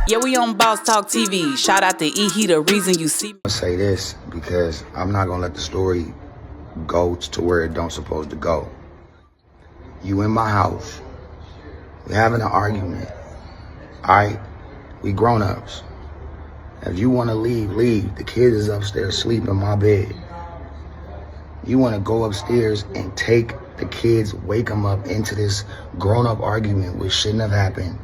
Yeah, we on Boss Talk TV. Shout out to E. He the reason you see me. I'll say this because I'm not gonna let the story go to where it don't supposed to go. You in my house, we having an argument. Alright? We grown-ups. If you wanna leave, leave. The kids is upstairs sleep in my bed. You wanna go upstairs and take the kids, wake them up into this grown-up argument which shouldn't have happened.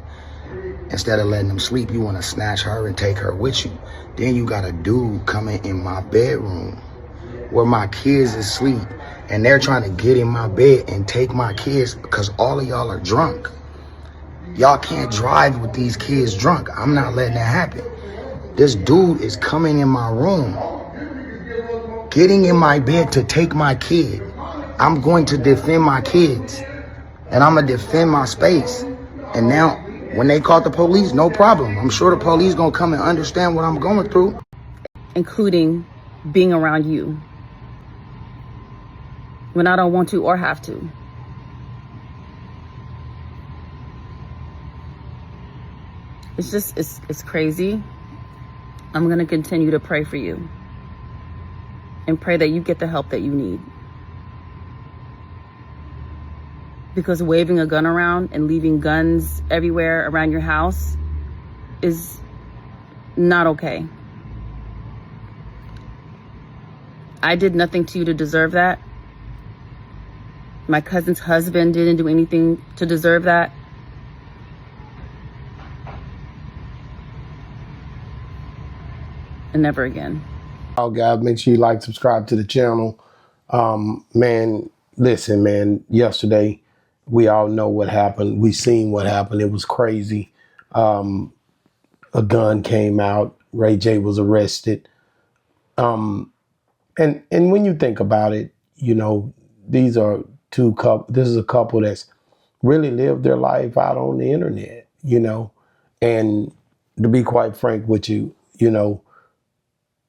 Instead of letting them sleep, you want to snatch her and take her with you. Then you got a dude coming in my bedroom where my kids is asleep, and they're trying to get in my bed and take my kids because all of y'all are drunk. Y'all can't drive with these kids drunk. I'm not letting that happen. This dude is coming in my room, getting in my bed to take my kid. I'm going to defend my kids, and I'm going to defend my space. And now, when they call the police, no problem. I'm sure the police gonna come and understand what I'm going through. Including being around you when I don't want to or have to. It's crazy. I'm gonna continue to pray for you and pray that you get the help that you need. Because waving a gun around and leaving guns everywhere around your house is not okay. I did nothing to you to deserve that. My cousin's husband didn't do anything to deserve that. And never again. Oh, guys, make sure you like, subscribe to the channel. Man, listen, man, yesterday, we all know what happened. We seen what happened. It was crazy. A gun came out. Ray J was arrested. And when you think about it, you know, these are this is a couple that's really lived their life out on the internet, you know. And to be quite frank with you, you know,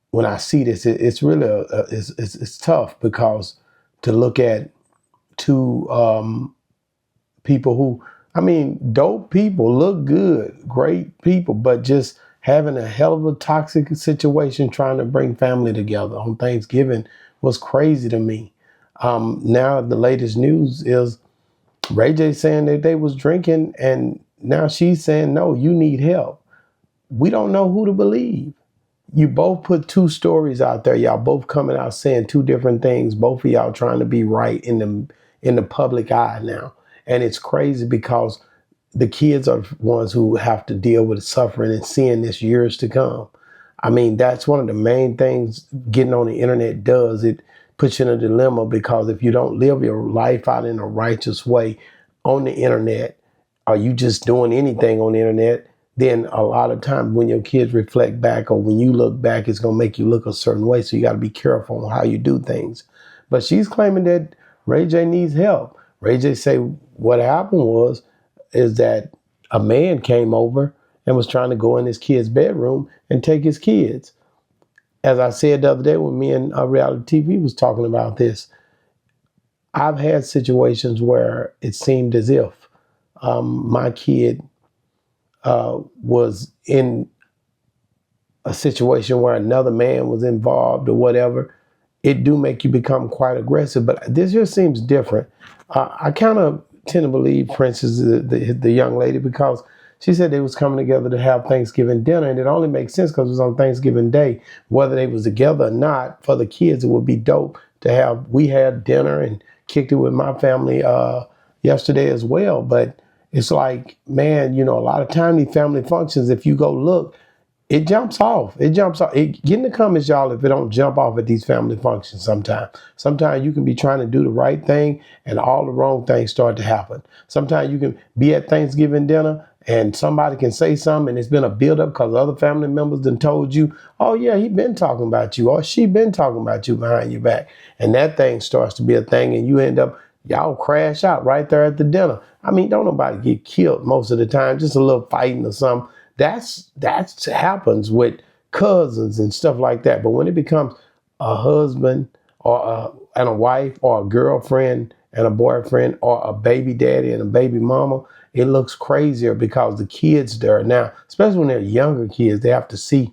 when I see this, it's really it's tough because to look at two people who, I mean, dope people, look good, great people, but just having a hell of a toxic situation trying to bring family together on Thanksgiving was crazy to me. Now the latest news is Ray J saying that they was drinking, and now she's saying, no, you need help. We don't know who to believe. You both put two stories out there. Y'all both coming out saying two different things. Both of y'all trying to be right in the public eye now. And it's crazy because the kids are the ones who have to deal with suffering and seeing this years to come. I mean, that's one of the main things getting on the internet does. It puts you in a dilemma because if you don't live your life out in a righteous way on the internet, or you just doing anything on the internet, then a lot of times when your kids reflect back or when you look back, it's going to make you look a certain way. So you got to be careful on how you do things. But she's claiming that Ray J needs help. Ray J say what happened is that a man came over and was trying to go in his kid's bedroom and take his kids. As I said the other day when me and Reality TV was talking about this, I've had situations where it seemed as if my kid was in a situation where another man was involved or whatever. It do make you become quite aggressive, but this just seems different. I kind of tend to believe Princess, the young lady, because she said they was coming together to have Thanksgiving dinner, and it only makes sense because it was on Thanksgiving Day. Whether they was together or not, for the kids, it would be dope to have. We had dinner and kicked it with my family yesterday as well, but it's like, man, you know, a lot of time these family functions, if you go look, it jumps off. It jumps off. Get in the comments, y'all, if it don't jump off at these family functions sometimes. Sometimes you can be trying to do the right thing and all the wrong things start to happen. Sometimes you can be at Thanksgiving dinner and somebody can say something and it's been a buildup because other family members done told you, oh yeah, he been talking about you or she been talking about you behind your back. And that thing starts to be a thing and you end up, y'all crash out right there at the dinner. I mean, don't nobody get killed most of the time, just a little fighting or something. That's happens with cousins and stuff like that. But when it becomes a husband and a wife or a girlfriend and a boyfriend or a baby daddy and a baby mama, it looks crazier because the kids there now, especially when they're younger kids, they have to see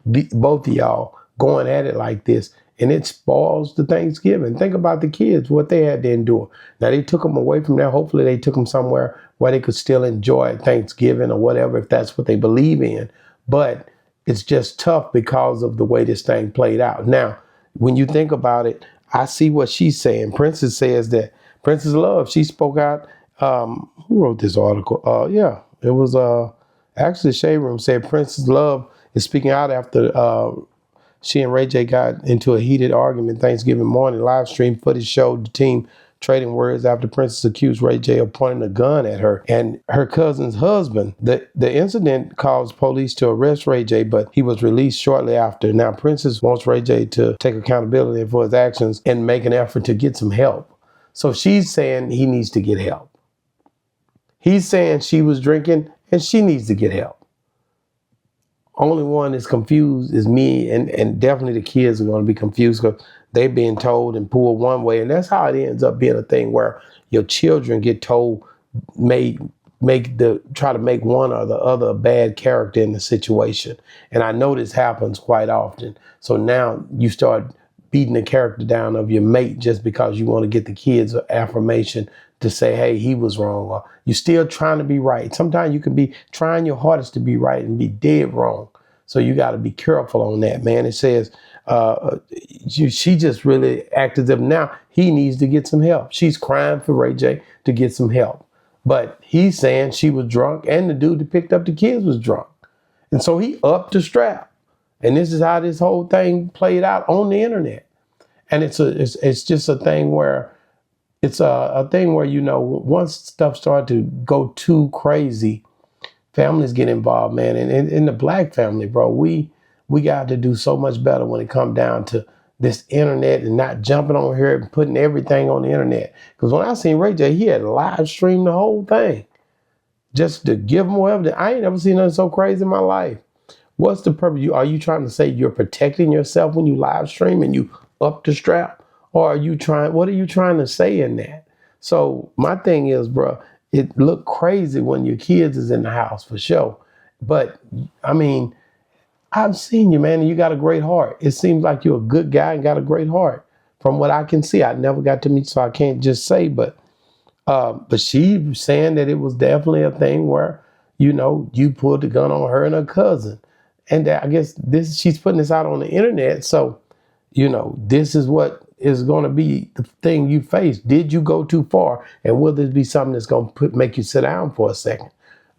both of y'all going at it like this, and it spoils the Thanksgiving. Think about the kids, what they had to endure. Now they took them away from there. Hopefully they took them somewhere where they could still enjoy Thanksgiving or whatever, if that's what they believe in. But it's just tough because of the way this thing played out. Now, when you think about it, I see what she's saying. Princess says that Princess Love, she spoke out. Who wrote this article? Yeah, it was actually Shade Room said Princess Love is speaking out after she and Ray J got into a heated argument Thanksgiving morning. Live stream footage showed the team trading words after Princess accused Ray J of pointing a gun at her and her cousin's husband. The incident caused police to arrest Ray J, but he was released shortly after. Now, Princess wants Ray J to take accountability for his actions and make an effort to get some help. So she's saying he needs to get help. He's saying she was drinking and she needs to get help. Only one is confused is me, and definitely the kids are going to be confused because they're being told and pulled one way, and that's how it ends up being a thing where your children get told, try to make one or the other a bad character in the situation. And I know this happens quite often. So now you start beating the character down of your mate just because you want to get the kids affirmation to say, hey, he was wrong, or you're still trying to be right. Sometimes you can be trying your hardest to be right and be dead wrong. So you got to be careful on that, man. It says she just really acted as if now he needs to get some help. She's crying for Ray J to get some help. But he's saying she was drunk and the dude that picked up the kids was drunk. And so he upped the strap. And this is how this whole thing played out on the internet. And it's just a thing where it's a thing where, you know, once stuff started to go too crazy, families get involved, man. And in the Black family, bro, we got to do so much better when it comes down to this internet and not jumping on here and putting everything on the internet. Because when I seen Ray J, he had live streamed the whole thing just to give more evidence. I ain't never seen nothing so crazy in my life. What's the purpose? Are you trying to say you're protecting yourself when you live stream and you up the strap? Or what are you trying to say in that? So my thing is, bro, it look crazy when your kids is in the house for sure. But I mean, I've seen you, man, and you got a great heart. It seems like you're a good guy and got a great heart. From what I can see, I never got to meet, so I can't just say, but she was saying that it was definitely a thing where, you know, you pulled the gun on her and her cousin. And I guess she's putting this out on the internet. So, you know, this is what is going to be the thing you face. Did you go too far? And will this be something that's going to make you sit down for a second?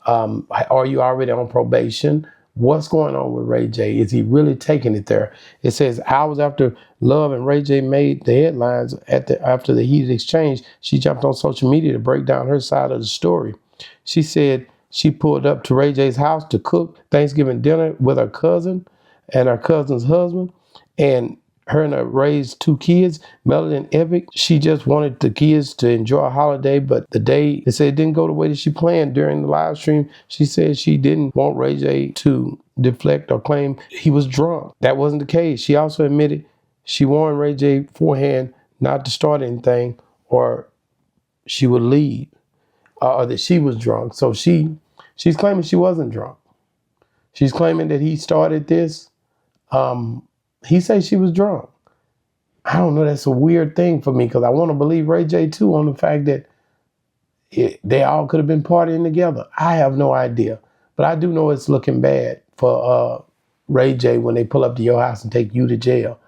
Are you already on probation? What's going on with Ray J? Is he really taking it there? It says hours after Love and Ray J made the headlines after the heated exchange, she jumped on social media to break down her side of the story. She said she pulled up to Ray J's house to cook Thanksgiving dinner with her cousin and her cousin's husband, and her and her raised two kids, Melody and Epic. She just wanted the kids to enjoy a holiday, but the day, they said it didn't go the way that she planned during the live stream. She said she didn't want Ray J to deflect or claim he was drunk. That wasn't the case. She also admitted she warned Ray J beforehand not to start anything or she would leave, or that she was drunk. So she's claiming she wasn't drunk. She's claiming that he started this. He said she was drunk. I don't know. That's a weird thing for me because I want to believe Ray J too on the fact that they all could have been partying together. I have no idea. But I do know it's looking bad for Ray J when they pull up to your house and take you to jail.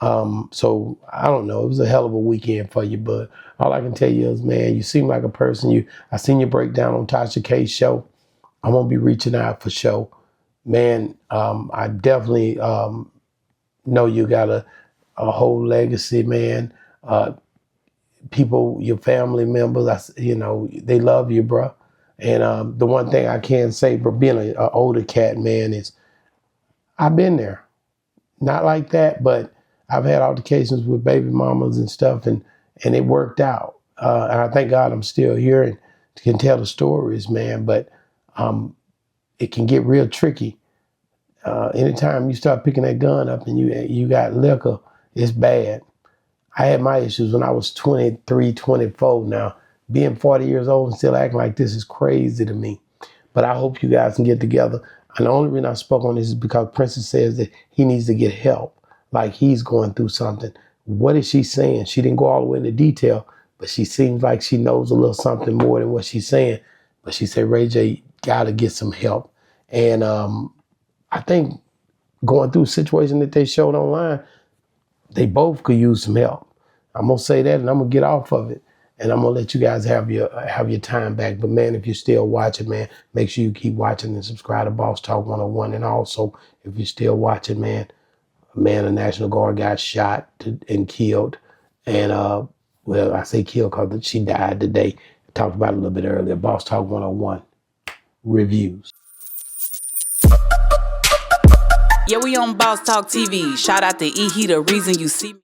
So I don't know. It was a hell of a weekend for you, but all I can tell you is, man, you seem like a person. I seen your breakdown on Tasha K's show. I'm going to be reaching out for show. Man, I definitely know you got a whole legacy, man. People, your family members, they love you, bro. And the one thing I can say, for being an older cat, man, is I've been there. Not like that, but I've had altercations with baby mamas and stuff, and it worked out. And I thank God I'm still here and can tell the stories, man. But it can get real tricky. Anytime you start picking that gun up and you got liquor, it's bad. I had my issues when I was 23, 24 now. being 40 years old and still acting like this is crazy to me. But I hope you guys can get together. And the only reason I spoke on this is because Princess says that he needs to get help, like he's going through something. What is she saying? She didn't go all the way into detail, but she seems like she knows a little something more than what she's saying. But she said, Ray J got to get some help. And I think going through a situation that they showed online, they both could use some help. I'm going to say that, and I'm going to get off of it. And I'm going to let you guys have your time back. But, man, if you're still watching, man, make sure you keep watching and subscribe to Boss Talk 101. And also, if you're still watching, man, a man in the National Guard got shot and killed. And, well, I say killed because she died today. I talked about it a little bit earlier. Boss Talk 101 reviews. Yeah, we on Boss Talk TV. Shout out to E. He the reason you see me.